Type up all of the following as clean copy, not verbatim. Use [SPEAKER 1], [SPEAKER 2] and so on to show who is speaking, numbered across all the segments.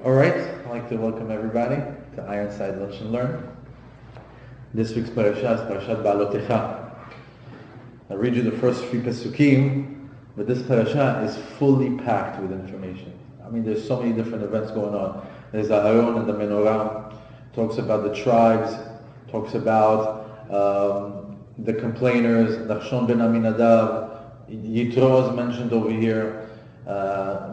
[SPEAKER 1] Alright, I'd like to welcome everybody to Ironside Lunch and Learn. This week's Parashat is Parashat Behalotecha. I'll read you the first three Pesukim, but this Parashat is fully packed with information. I mean, there's so many different events going on. There's Aharon and the menorah, talks about the tribes, talks about the complainers, Nachshon ben Aminadav, Yitro is mentioned over here,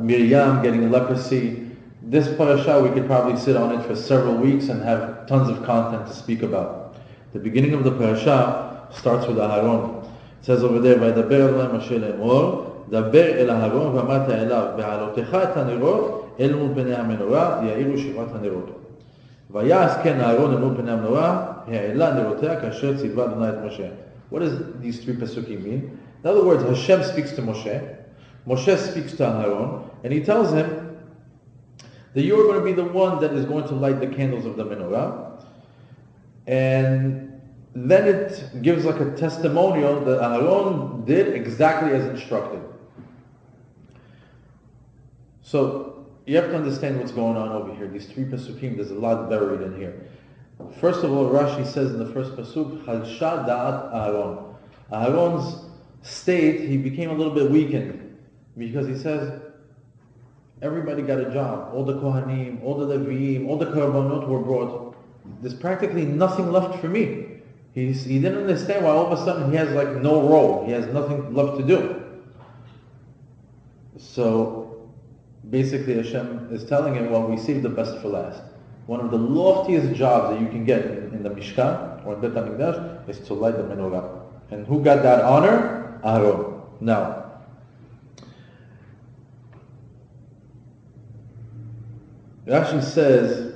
[SPEAKER 1] Miriam getting leprosy. This parasha, we could probably sit on it for several weeks and have tons of content to speak about. The beginning of the parasha starts with Aharon. It says over there, "Vaydaber Adonai Moshe lemor, daber el Aharon v'amata elav behalotecha et hanerot el mul penei hamenorah ya'iru shivat hanerot. Vayas ken Aharon el mul penei hamenorah ha'ela nerotea kasher tzivah Adonai et Moshe." What does these three pesukim mean? In other words, Hashem speaks to Moshe, Moshe speaks to Aharon, and he tells him that you're going to be the one that is going to light the candles of the menorah. And then it gives like a testimonial that Aharon did exactly as instructed. So you have to understand what's going on over here. These three pesukim, there's a lot buried in here. First of all, Rashi says in the first pasuk, Halsha da'at Aharon. Aharon's state, he became a little bit weakened because he says, everybody got a job. All the Kohanim, all the Leviim, all the Karbanot were brought. There's practically nothing left for me. He didn't understand why all of a sudden he has like no role. He has nothing left to do. So basically Hashem is telling him, well, we saved the best for last. One of the loftiest jobs that you can get in the Mishkan or in Bet HaMikdash is to light the menorah. And who got that honor? Aharon. Now, Rashi says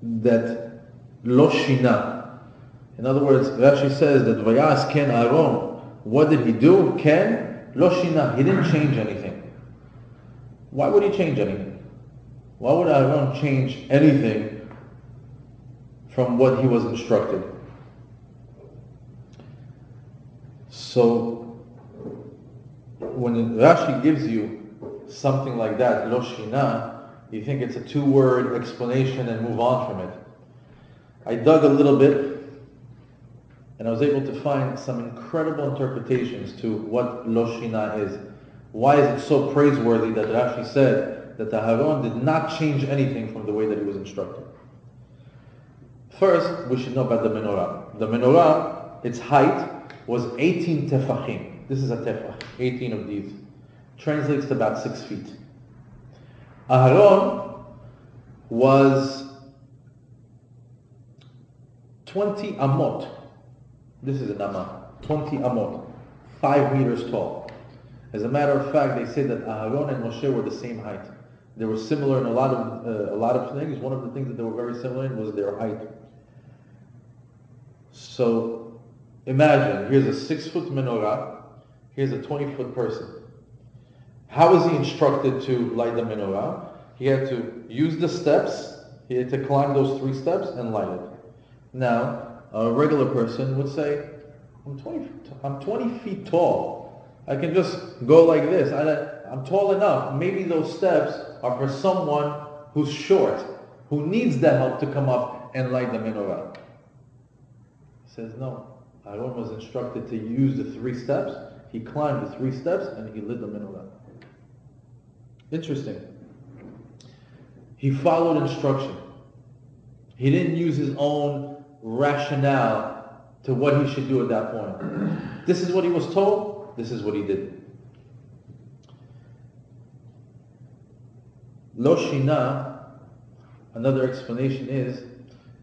[SPEAKER 1] that lo shina. In other words, Rashi says that Vayas ken Aharon. What did he do? Ken lo shina. He didn't change anything. Why would he change anything? Why would Aharon change anything from what he was instructed? So when Rashi gives you something like that, lo shina, you think it's a two-word explanation and move on from it. I dug a little bit and I was able to find some incredible interpretations to what lo shina is. Why is it so praiseworthy that Rashi said that Aharon did not change anything from the way that he was instructed? First, we should know about the menorah. The menorah, its height was 18 tefachim. This is a tefach, 18 of these. Translates to about 6 feet. Aharon was 20 amot. This is an amah. 20 amot. 5 meters tall. As a matter of fact, they say that Aharon and Moshe were the same height. They were similar in a lot of things. One of the things that they were very similar in was their height. So imagine, here's a 6-foot menorah. Here's a 20-foot person. How was he instructed to light the menorah? He had to use the steps, he had to climb those 3 steps and light it. Now, a regular person would say, I'm 20 feet tall. I can just go like this. I'm tall enough. Maybe those steps are for someone who's short, who needs the help to come up and light the menorah. He says, no. Aharon was instructed to use the 3 steps. He climbed the 3 steps and he lit the menorah. Interesting. He followed instruction. He didn't use his own rationale to what he should do at that point. This is what he was told. This is what he did. Lo shina, another explanation is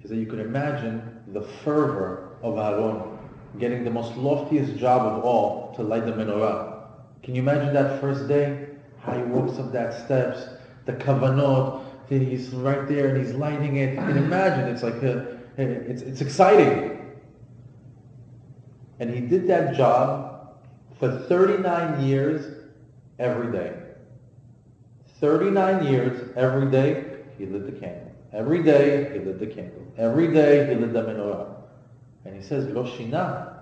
[SPEAKER 1] that you could imagine the fervor of Aharon getting the most loftiest job of all to light the menorah. Can you imagine that first day? How he walks up that steps, the kavanot, he's right there and he's lighting it. You can imagine, it's like it's exciting. And he did that job for 39 years every day. 39 years every day he lit the candle. Every day he lit the candle. Every day he lit the menorah. And he says, Lo shina,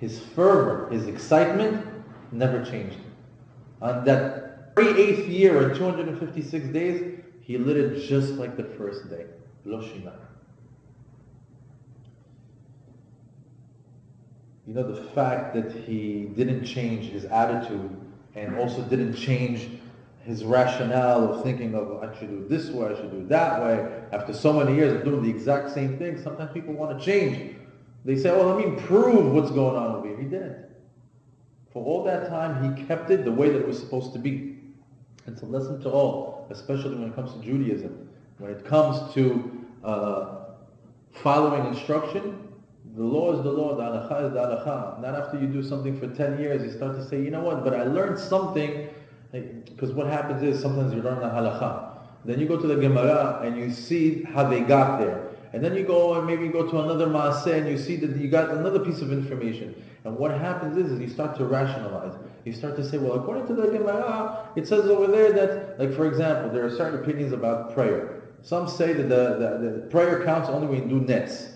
[SPEAKER 1] his fervor, his excitement never changed. On that 38th year and 256 days, He lit it just like the first day. Lo shina. You know, the fact that he didn't change his attitude and also didn't change his rationale of thinking of, I should do it this way, I should do it that way. After so many years of doing the exact same thing, sometimes people want to change. They say, oh, let me prove what's going on over here. He didn't. For all that time, he kept it the way that it was supposed to be. And it's a lesson to all, especially when it comes to Judaism. When it comes to following instruction, the law is the law, the halacha is the halacha. Not after you do something for 10 years, you start to say, you know what, but I learned something. Because what happens is, sometimes you learn the halacha. Then you go to the Gemara and you see how they got there. And then you go and maybe go to another maaseh and you see that you got another piece of information. And what happens is you start to rationalize. You start to say, well, according to the Gemara, it says over there that, like for example, there are certain opinions about prayer. Some say that the prayer counts only when you do nets.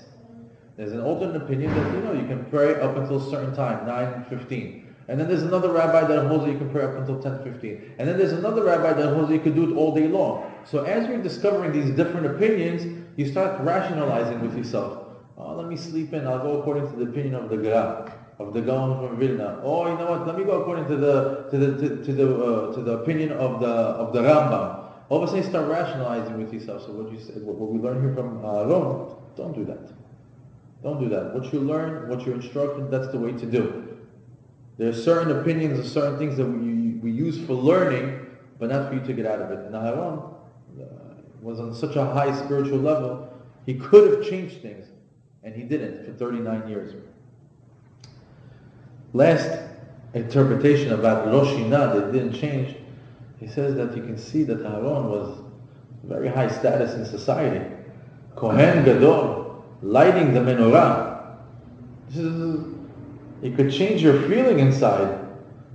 [SPEAKER 1] There's an alternate opinion that, you can pray up until a certain time, 9:15. And then there's another rabbi that holds that you can pray up until 10:15. And then there's another rabbi that holds that you can do it all day long. So as you're discovering these different opinions, you start rationalizing with yourself. Oh, let me sleep in. I'll go according to the opinion of the Gra, of the Gaon from Vilna. Oh, you know what? Let me go according to the opinion of the Rambam. All of a sudden, you start rationalizing with yourself. So what we learn here from Aharon, don't do that. Don't do that. What you learn, what you're instructed, that's the way to do. There are certain opinions and certain things that we use for learning, but not for you to get out of it. And Aharon was on such a high spiritual level, he could have changed things, and he didn't for 39 years. Last interpretation about Lo Shina, that didn't change, he says that you can see that Aharon was very high status in society. Kohen Gadol, lighting the menorah. You could change your feeling inside.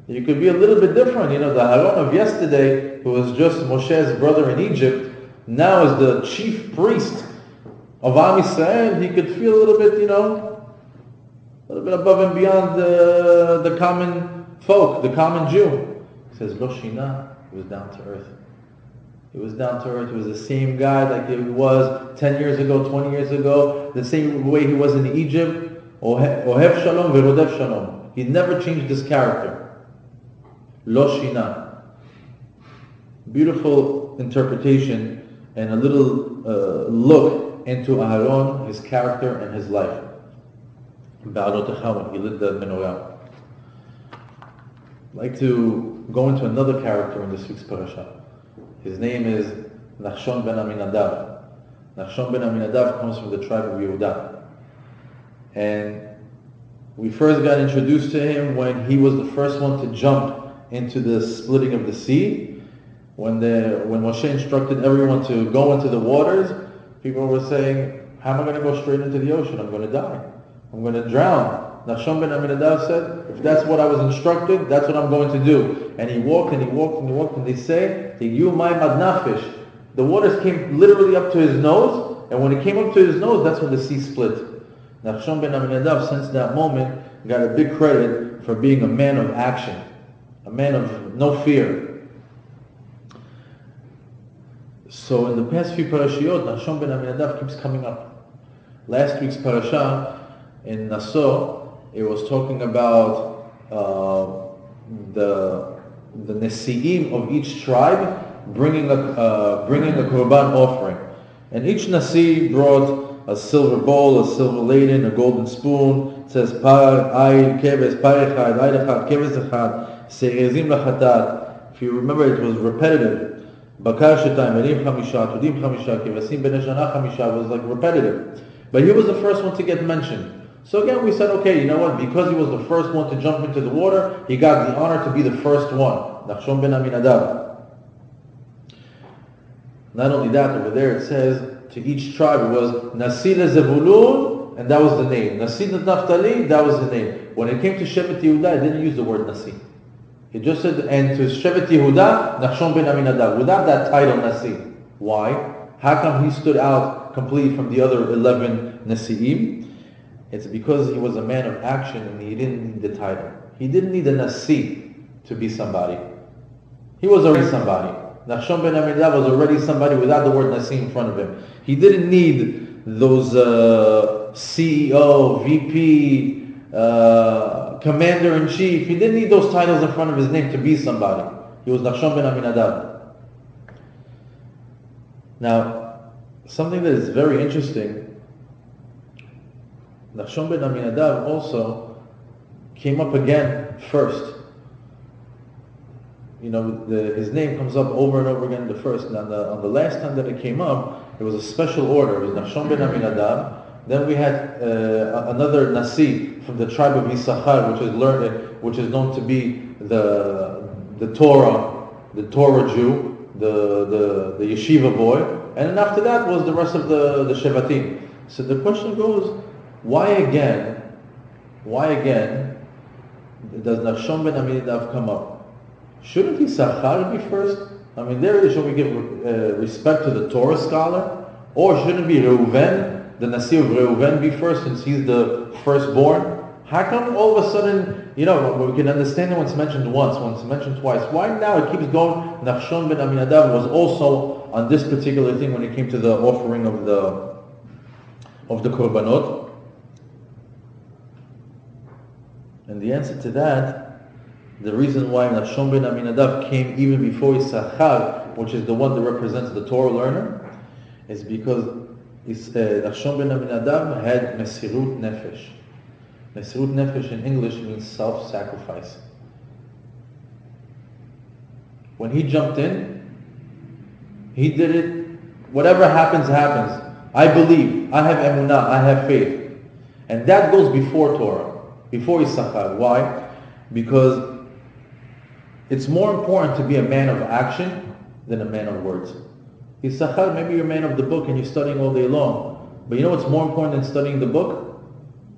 [SPEAKER 1] You could be a little bit different. The Aharon of yesterday, who was just Moshe's brother in Egypt, now as the chief priest of Am Yisrael, he could feel a little bit, a little bit above and beyond the common folk, the common Jew. He says, Lo Shina, he was down to earth. He was down to earth. He was the same guy like he was 10 years ago, 20 years ago, the same way he was in Egypt. Ohev Shalom ve'rodev Shalom. He never changed his character. Lo Shina. Beautiful interpretation and a little look into Aharon, his character and his life. Behalotecha, when he lit the menorah. I'd like to go into another character in this week's parasha. His name is Nachshon ben Aminadav. Nachshon ben Aminadav comes from the tribe of Yehuda. And we first got introduced to him when he was the first one to jump into the splitting of the sea. When Moshe instructed everyone to go into the waters, people were saying, how am I going to go straight into the ocean? I'm going to die. I'm going to drown. Nachshon ben Aminadav said, if that's what I was instructed, that's what I'm going to do. And he walked and he walked and he walked, and they say, the waters came literally up to his nose, and when it came up to his nose, that's when the sea split. Nachshon ben Aminadav, since that moment, got a big credit for being a man of action, a man of no fear. So in the past few parashiyot, Nachshon ben Aminadav keeps coming up. Last week's parasha in Naso, it was talking about the Nesi'im of each tribe bringing a korban offering. And each Nasi brought a silver bowl, a silver laden, a golden spoon. It says, Par, Ayil, Keves, Par Echad, Ayil Echad, Keves Echad, Se'ezim Lachatat. If you remember, it was repetitive. Bakar Shetayim, Erim Chamisha, Tudim Chamisha, Kevasim Ben Eshana Chamisha, was like repetitive. But he was the first one to get mentioned. So again, we said, okay, you know what? Because he was the first one to jump into the water, he got the honor to be the first one. Nachshon ben Aminadav. Not only that, over there it says, to each tribe it was Nasi Zevulun, and that was the name. Nasi Naphtali, that was the name. When it came to Shevet Yehuda, it didn't use the word Nasi. It just said, and to Shevet Yehuda, Nachshon ben Aminadav, without that title Nasi. Why? How come he stood out completely from the other 11 Nasi'im? It's because he was a man of action and he didn't need the title. He didn't need a Nasi to be somebody. He was already somebody. Nachshon ben Aminadav was already somebody without the word Nasi in front of him. He didn't need those CEO, VP, Commander-in-Chief. He didn't need those titles in front of his name to be somebody. He was Nachshon ben Aminadav. Now, something that is very interesting, Nachshon ben Aminadav also came up again first. You know, his name comes up over and over again, the first. And on the last time that it came up, it was a special order. It was Nachshon ben Aminadav. Then we had another Nasi from the tribe of Yisachar, which is known to be the Torah Jew, the yeshiva boy. And then after that was the rest of the Shevatim. So the question goes, why again does Nachshon ben Aminadav come up? Shouldn't Yisachar be first? I mean, should we give respect to the Torah scholar? Or shouldn't be Reuven, the Nasi of Reuven, be first since he's the firstborn? How come all of a sudden, we can understand it when it's mentioned once, when it's mentioned twice. Why now it keeps going? Nachshon ben Aminadav was also on this particular thing when it came to the offering of the korbanot. And the answer to that, the reason why Nachshon ben Aminadav came even before Yisachar, which is the one that represents the Torah learner, is because Nachshon ben Aminadav had Mesirut Nefesh. Mesirut Nefesh in English means self-sacrifice. When he jumped in, he did it, whatever happens, happens. I believe, I have emunah, I have faith. And that goes before Torah, before Yisachar. Why? Because it's more important to be a man of action than a man of words. Yisachar, maybe you're a man of the book and you're studying all day long. But you know what's more important than studying the book?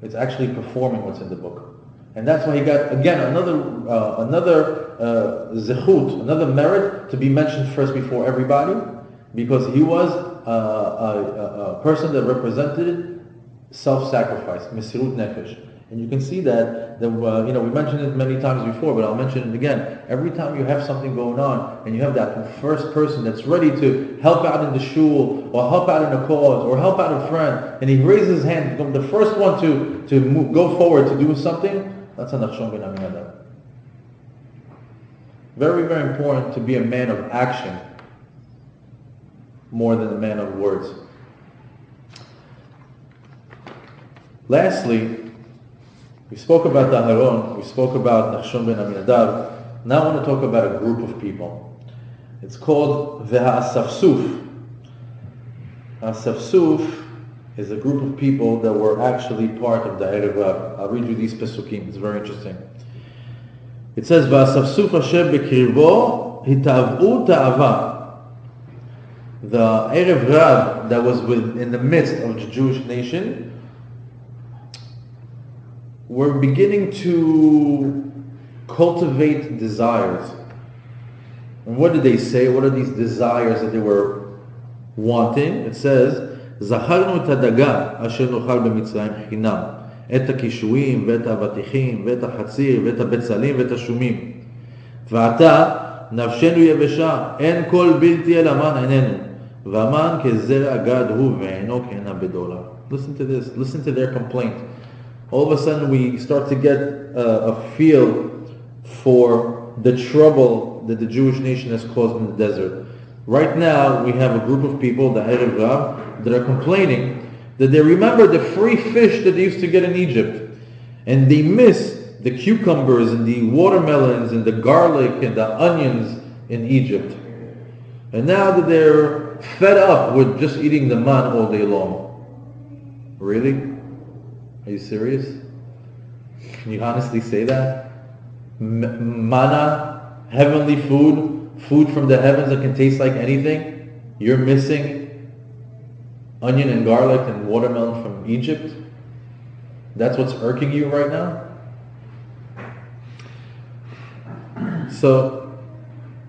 [SPEAKER 1] It's actually performing what's in the book. And that's why he got, again, another zechut, another merit to be mentioned first before everybody, because he was a person that represented self-sacrifice, mesirut nefesh. And you can see that, we mentioned it many times before, but I'll mention it again. Every time you have something going on, and you have that first person that's ready to help out in the shul, or help out in a cause, or help out a friend, and he raises his hand, become the first one to go forward to do something, that's a Nachshon ben Aminadav. Very, very important to be a man of action, more than a man of words. Lastly, we spoke about the Aharon, we spoke about Nachshon ben Aminadav. Now I want to talk about a group of people. It's called the Asafsuf. Asafsuf is a group of people that were actually part of the Erev Rav. I'll read you these pesukim, it's very interesting. It says, Asafsuf asher bekirbo hitav'u ta'ava. The Erev Rav that was in the midst of the Jewish nation were beginning to cultivate desires. And what did they say? What are these desires that they were wanting? It says, זכרנו את הדגה אשר נאכל במצרים חינם, את הקישואים ואת האבטיחים ואת החציר ואת הבצלים ואת השומים. ועתה נפשנו יבשה, אין כל בלתי אל המן עינינו, והמן כזרע גד הוא ועינו כעינה בדולר. Listen to this. Listen to their complaint. All of a sudden we start to get a feel for the trouble that the Jewish nation has caused in the desert. Right now we have a group of people, the Erev Rav, that are complaining that they remember the free fish that they used to get in Egypt. And they miss the cucumbers and the watermelons and the garlic and the onions in Egypt. And now that they're fed up with just eating the man all day long. Really? Are you serious? Can you honestly say that? Manna, heavenly food from the heavens that can taste like anything. You're missing onion and garlic and watermelon from Egypt. That's what's irking you right now? So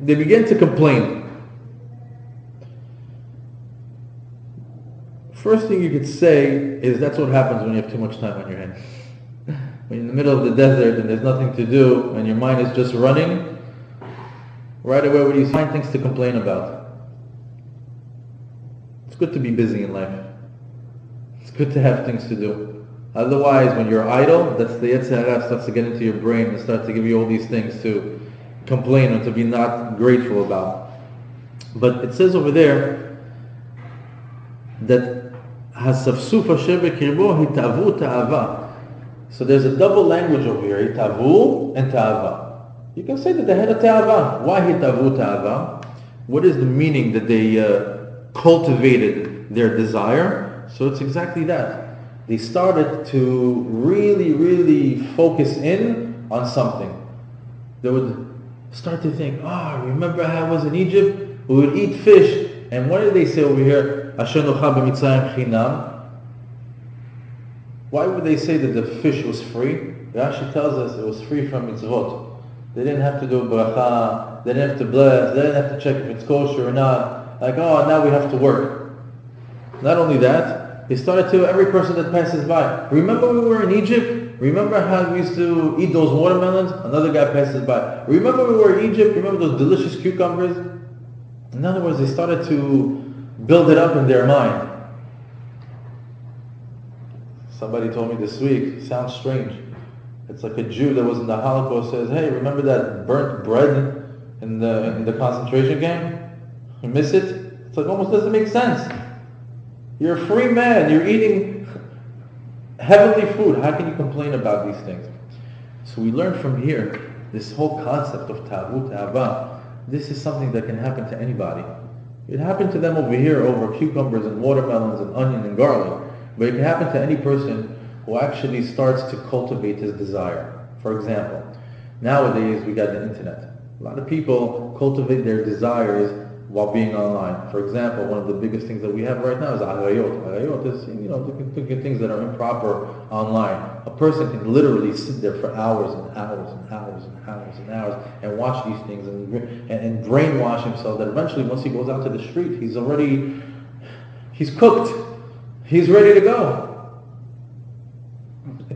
[SPEAKER 1] they begin to complain. First thing you could say is that's what happens when you have too much time on your hands. When you're in the middle of the desert and there's nothing to do and your mind is just running, Right away, what do you find things to complain about? It's good to be busy in life. It's good to have things to do. Otherwise, when you're idle, that's the Yetzer Hara starts to get into your brain and starts to give you all these things to complain or to be not grateful about. But it says over there that Asafsuf Ironside Minyan. So there's a double language over here, hitavu and ta'ava. You can say that they had a ta'ava. Why hitavu ta'ava? What is the meaning that they cultivated their desire? So it's exactly that. They started to really, really focus in on something. They would start to think, remember how I was in Egypt? We would eat fish. And what did they say over here? Asher nochal b'mitzrayim chinam. Why would they say that the fish was free? Rashi tells us it was free from mitzvot. They didn't have to do bracha, they didn't have to bless, they didn't have to check if it's kosher or not. Like, now we have to work. Not only that, they started to, every person that passes by, remember we were in Egypt? Remember how we used to eat those watermelons? Another guy passes by. Remember we were in Egypt? Remember those delicious cucumbers? In other words, they started to build it up in their mind. Somebody told me this week, sounds strange. It's like a Jew that was in the Holocaust says, hey, remember that burnt bread in the concentration camp? You miss it? It's like almost doesn't make sense. You're a free man, you're eating heavenly food. How can you complain about these things? So we learn from here, this whole concept of ta'avu ta'ava, this is something that can happen to anybody. It happened to them over here over cucumbers and watermelons and onion and garlic. But it can happen to any person who actually starts to cultivate his desire. For example, nowadays we got the internet. A lot of people cultivate their desires while being online. For example, one of the biggest things that we have right now is Aharon. Aharon is, things that are improper online. A person can literally sit there for hours and hours and hours and hours and hours and watch these things and brainwash himself that eventually once he goes out to the street, he's cooked. He's ready to go.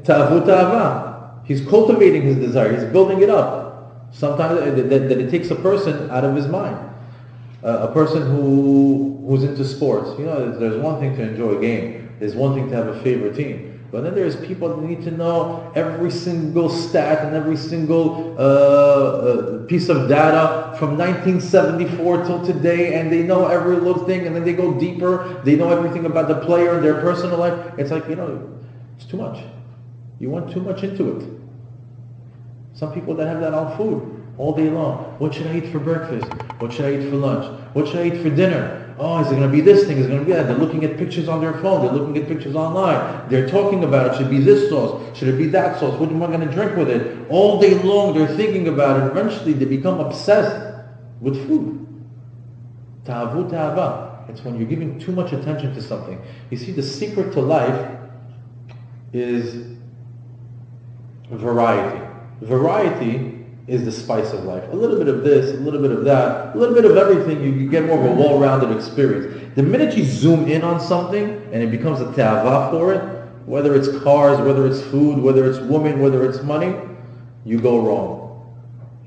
[SPEAKER 1] Ta'avu ta'ava. He's cultivating his desire. He's building it up. Sometimes that it takes a person out of his mind. A person who's into sports. There's one thing to enjoy a game. There's one thing to have a favorite team. But then there's people that need to know every single stat and every single piece of data from 1974 till today, and they know every little thing, and then they go deeper. They know everything about the player and their personal life. It's like, it's too much. You want too much into it. Some people that have that on food all day long. What should I eat for breakfast? What should I eat for lunch? What should I eat for dinner? Is it going to be this thing? Is it going to be that? They're looking at pictures on their phone. They're looking at pictures online. They're talking about it. Should it be this sauce? Should it be that sauce? What am I going to drink with it? All day long they're thinking about it. Eventually they become obsessed with food. Ta'avu ta'ava. It's when you're giving too much attention to something. You see, the secret to life is variety. Variety is the spice of life. A little bit of this, a little bit of that, a little bit of everything, you get more of a well-rounded experience. The minute you zoom in on something and it becomes a ta'ava for it, whether it's cars, whether it's food, whether it's women, whether it's money, you go wrong.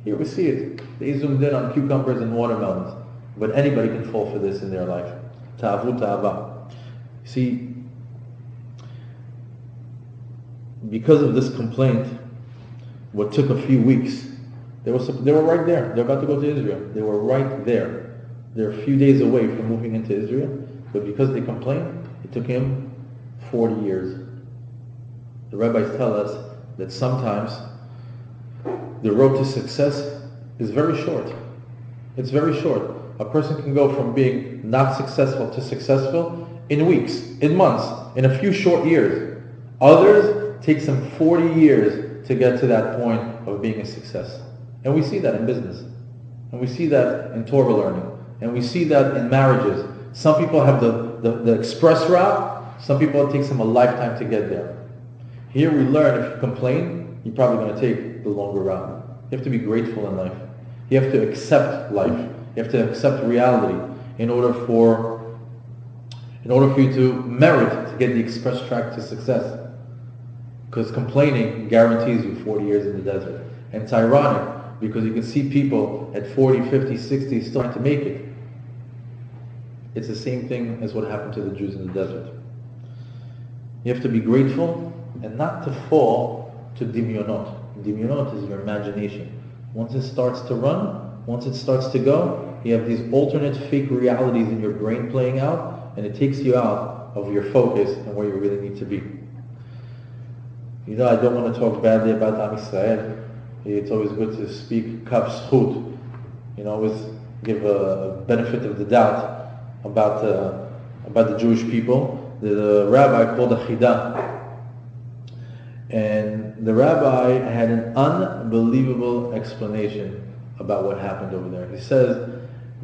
[SPEAKER 1] Here we see it. They zoomed in on cucumbers and watermelons. But anybody can fall for this in their life. Ta'avu ta'ava. See, because of this complaint, what took a few weeks, they were right there. They're about to go to Israel. They were right there. They're a few days away from moving into Israel. But because they complained, it took him 40 years. The rabbis tell us that sometimes the road to success is very short. It's very short. A person can go from being not successful to successful in weeks, in months, in a few short years. Others take some 40 years to get to that point of being a success. And we see that in business. And we see that in Torah learning. And we see that in marriages. Some people have the express route. Some people, it takes them a lifetime to get there. Here we learn if you complain, you're probably going to take the longer route. You have to be grateful in life. You have to accept life. You have to accept reality in order for you to merit to get the express track to success. Because complaining guarantees you 40 years in the desert. And it's ironic. because you can see people at 40, 50, 60 still trying to make it. It's the same thing as what happened to the Jews in the desert. You have to be grateful and not to fall to dimyonot. Dimyonot is your imagination. Once it starts to run, once it starts to go, you have these alternate fake realities in your brain playing out, and it takes you out of your focus and where you really need to be. You know, I don't want to talk badly about Am Yisrael. It's always good to speak kav zchut. You know, always give a benefit of the doubt about the Jewish people. The rabbi called a chidah, and the rabbi had an unbelievable explanation about what happened over there. He says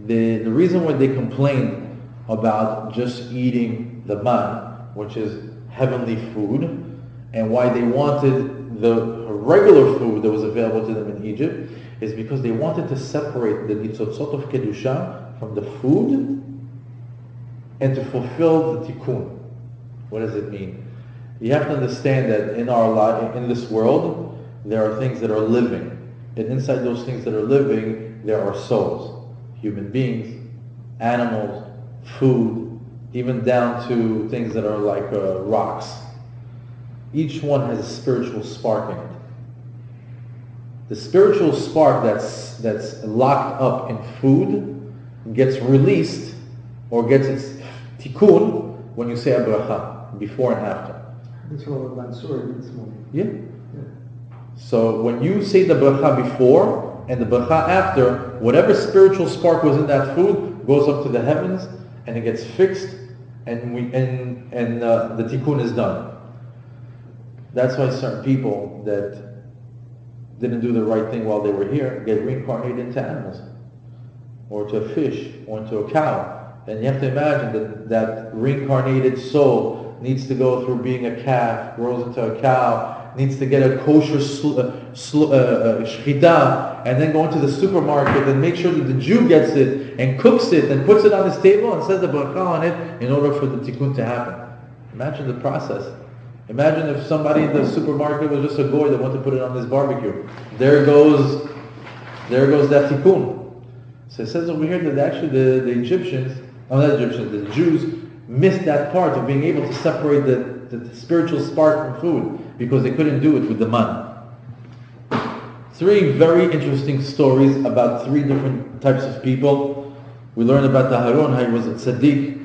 [SPEAKER 1] the reason why they complained about just eating the man, which is heavenly food, and why they wanted the regular food that was available to them in Egypt, is because they wanted to separate the nitzotzot of kedusha from the food and to fulfill the tikkun. What does it mean? You have to understand that in our life, in this world, there are things that are living. And inside those things that are living, there are souls. Human beings, animals, food, even down to things that are like rocks. Each one has a spiritual spark in it. The spiritual spark that's locked up in food gets released or gets its tikkun when you say a bracha, before and after.
[SPEAKER 2] That's what Mansour did this morning.
[SPEAKER 1] Yeah. So when you say the bracha before and the bracha after, whatever spiritual spark was in that food goes up to the heavens and it gets fixed, and the tikkun is done. That's why certain people that didn't do the right thing while they were here get reincarnated into animals, or to a fish, or into a cow. And you have to imagine that reincarnated soul needs to go through being a calf, grows into a cow, needs to get a kosher shchita, and then go into the supermarket and make sure that the Jew gets it and cooks it and puts it on his table and says the bracha on it in order for the tikkun to happen. Imagine the process. Imagine if somebody in the supermarket was just a goy that wanted to put it on his barbecue. There goes that tikkun. So it says over here that actually the the Jews missed that part of being able to separate the spiritual spark from food because they couldn't do it with the manna. Three very interesting stories about three different types of people. We learned about the Aharon, how he was a tzaddik.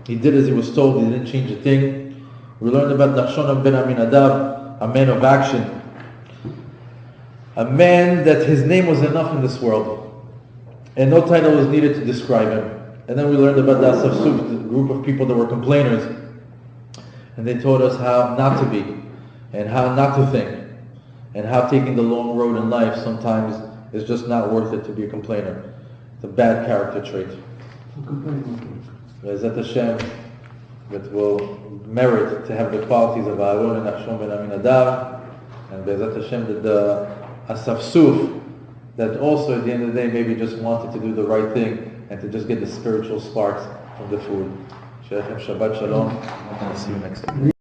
[SPEAKER 1] He did as he was told, he didn't change a thing. We learned about Nachshon ben Aminadab, a man of action. A man that his name was enough in this world. And no title was needed to describe him. And then we learned about the Asafsuf, the group of people that were complainers. And they taught us how not to be, and how not to think, and how taking the long road in life sometimes is just not worth it to be a complainer. It's a bad character trait. Be'ezat Hashem, that will merit to have the qualities of Aharon and Nachshon ben Aminadab, and Be'ezat Hashem that the Asafsuf, that also at the end of the day maybe just wanted to do the right thing and to just get the spiritual sparks from the food. Shabbat Shalom, and I'll see you next time.